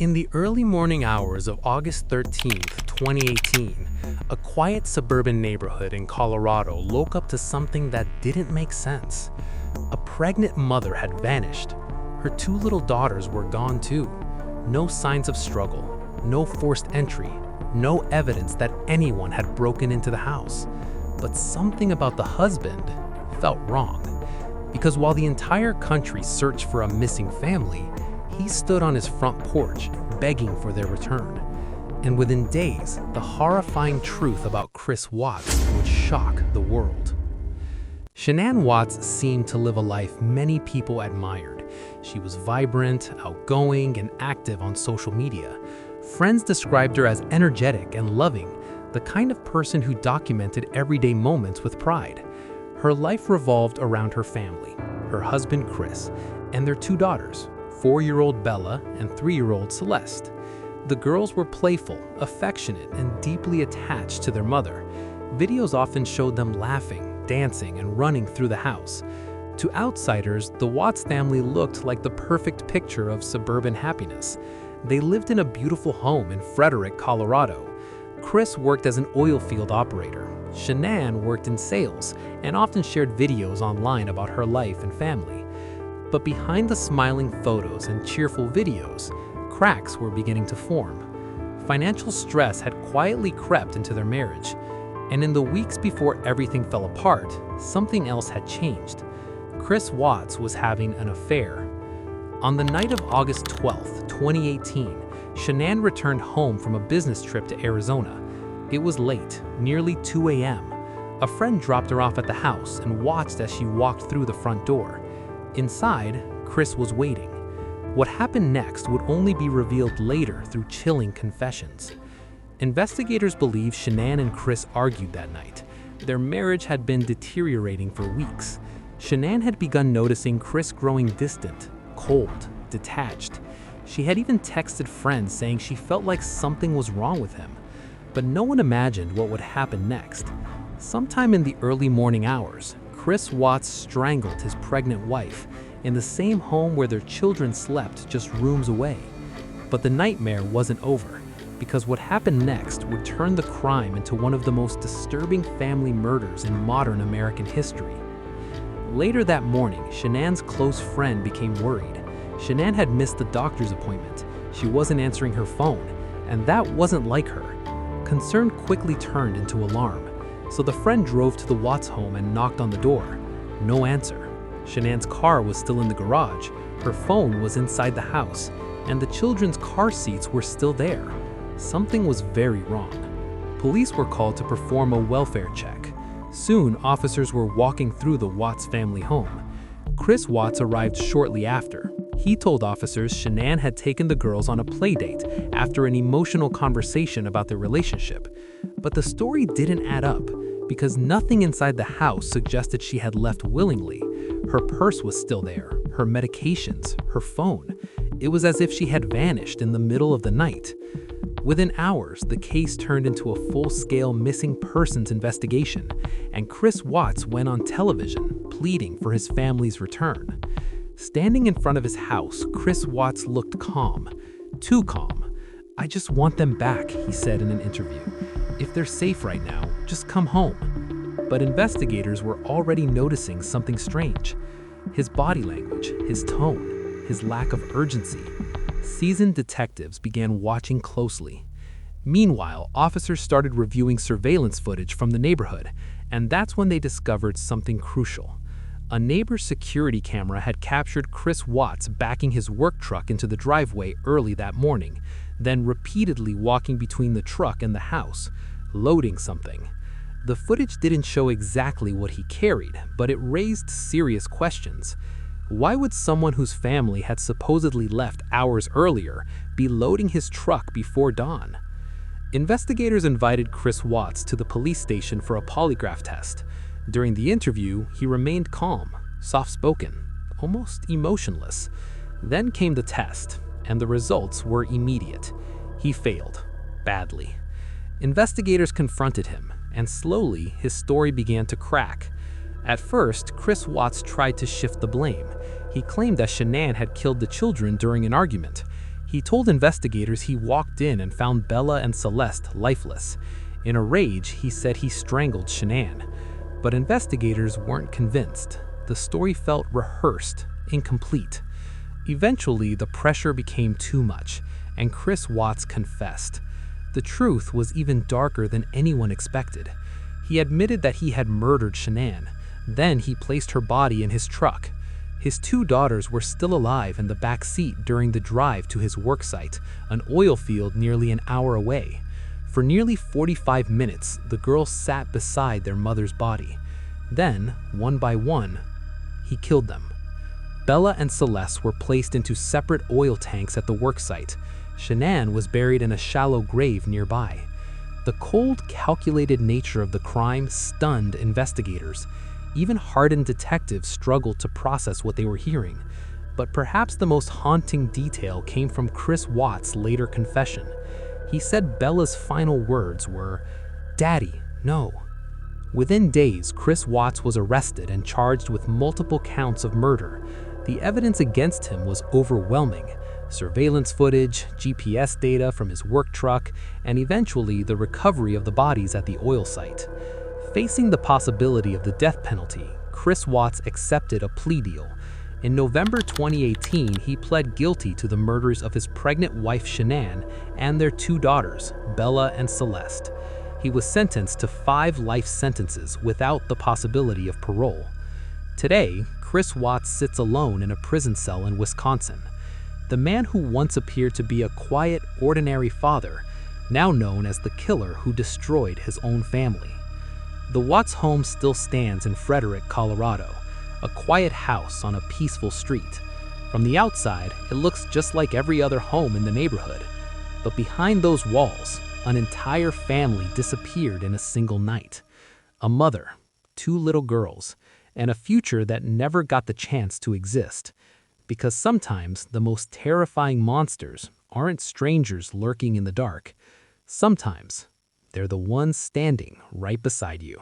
In the early morning hours of August 13th, 2018, a quiet suburban neighborhood in Colorado woke up to something that didn't make sense. A pregnant mother had vanished. Her two little daughters were gone too. No signs of struggle, no forced entry, no evidence that anyone had broken into the house. But something about the husband felt wrong. Because while the entire country searched for a missing family, he stood on his front porch begging for their return. And within days, the horrifying truth about Chris Watts would shock the world. Shanann Watts seemed to live a life many people admired. She was vibrant, outgoing, and active on social media. Friends described her as energetic and loving, the kind of person who documented everyday moments with pride. Her life revolved around her family, her husband Chris, and their two daughters, 4-year-old Bella and 3-year-old Celeste. The girls were playful, affectionate, and deeply attached to their mother. Videos often showed them laughing, dancing, and running through the house. To outsiders, the Watts family looked like the perfect picture of suburban happiness. They lived in a beautiful home in Frederick, Colorado. Chris worked as an oil field operator. Shanann worked in sales and often shared videos online about her life and family. But behind the smiling photos and cheerful videos, cracks were beginning to form. Financial stress had quietly crept into their marriage. And in the weeks before everything fell apart, something else had changed. Chris Watts was having an affair. On the night of August 12, 2018, Shanann returned home from a business trip to Arizona. It was late, nearly 2 a.m. A friend dropped her off at the house and watched as she walked through the front door. Inside, Chris was waiting. What happened next would only be revealed later through chilling confessions. Investigators believe Shanann and Chris argued that night. Their marriage had been deteriorating for weeks. Shanann had begun noticing Chris growing distant, cold, detached. She had even texted friends saying she felt like something was wrong with him. But no one imagined what would happen next. Sometime in the early morning hours, Chris Watts strangled his pregnant wife in the same home where their children slept just rooms away. But the nightmare wasn't over, because what happened next would turn the crime into one of the most disturbing family murders in modern American history. Later that morning, Shanann's close friend became worried. Shanann had missed the doctor's appointment. She wasn't answering her phone, and that wasn't like her. Concern quickly turned into alarm, so the friend drove to the Watts home and knocked on the door. No answer. Shanann's car was still in the garage, her phone was inside the house, and the children's car seats were still there. Something was very wrong. Police were called to perform a welfare check. Soon, officers were walking through the Watts family home. Chris Watts arrived shortly after. He told officers Shanann had taken the girls on a play date after an emotional conversation about their relationship. But the story didn't add up, because nothing inside the house suggested she had left willingly. Her purse was still there, her medications, her phone. It was as if she had vanished in the middle of the night. Within hours, the case turned into a full-scale missing persons investigation, and Chris Watts went on television, pleading for his family's return. Standing in front of his house, Chris Watts looked calm, too calm. "I just want them back," he said in an interview. "If they're safe right now, just come home." But investigators were already noticing something strange. His body language, his tone, his lack of urgency. Seasoned detectives began watching closely. Meanwhile, officers started reviewing surveillance footage from the neighborhood, and that's when they discovered something crucial. A neighbor's security camera had captured Chris Watts backing his work truck into the driveway early that morning, then repeatedly walking between the truck and the house, loading something. The footage didn't show exactly what he carried, but it raised serious questions. Why would someone whose family had supposedly left hours earlier be loading his truck before dawn? Investigators invited Chris Watts to the police station for a polygraph test. During the interview, he remained calm, soft-spoken, almost emotionless. Then came the test, and the results were immediate. He failed, badly. Investigators confronted him, and slowly his story began to crack. At first, Chris Watts tried to shift the blame. He claimed that Shanann had killed the children during an argument. He told investigators he walked in and found Bella and Celeste lifeless. In a rage, he said he strangled Shanann. But investigators weren't convinced. The story felt rehearsed, incomplete. Eventually, the pressure became too much, and Chris Watts confessed. The truth was even darker than anyone expected. He admitted that he had murdered Shanann. Then he placed her body in his truck. His 2 daughters were still alive in the back seat during the drive to his worksite, an oil field nearly an hour away. For nearly 45 minutes, the girls sat beside their mother's body. Then, one by one, he killed them. Bella and Celeste were placed into separate oil tanks at the worksite. Shanann was buried in a shallow grave nearby. The cold, calculated nature of the crime stunned investigators. Even hardened detectives struggled to process what they were hearing. But perhaps the most haunting detail came from Chris Watts' later confession. He said Bella's final words were, "Daddy, no." Within days, Chris Watts was arrested and charged with multiple counts of murder. The evidence against him was overwhelming. Surveillance footage, GPS data from his work truck, and eventually the recovery of the bodies at the oil site. Facing the possibility of the death penalty, Chris Watts accepted a plea deal. In November 2018, he pled guilty to the murders of his pregnant wife Shanann and their 2 daughters, Bella and Celeste. He was sentenced to 5 life sentences without the possibility of parole. Today, Chris Watts sits alone in a prison cell in Wisconsin. The man who once appeared to be a quiet, ordinary father, now known as the killer who destroyed his own family. The Watts home still stands in Frederick, Colorado, a quiet house on a peaceful street. From the outside, it looks just like every other home in the neighborhood. But behind those walls, an entire family disappeared in a single night. A mother, 2 little girls, and a future that never got the chance to exist. Because sometimes the most terrifying monsters aren't strangers lurking in the dark. Sometimes they're the ones standing right beside you.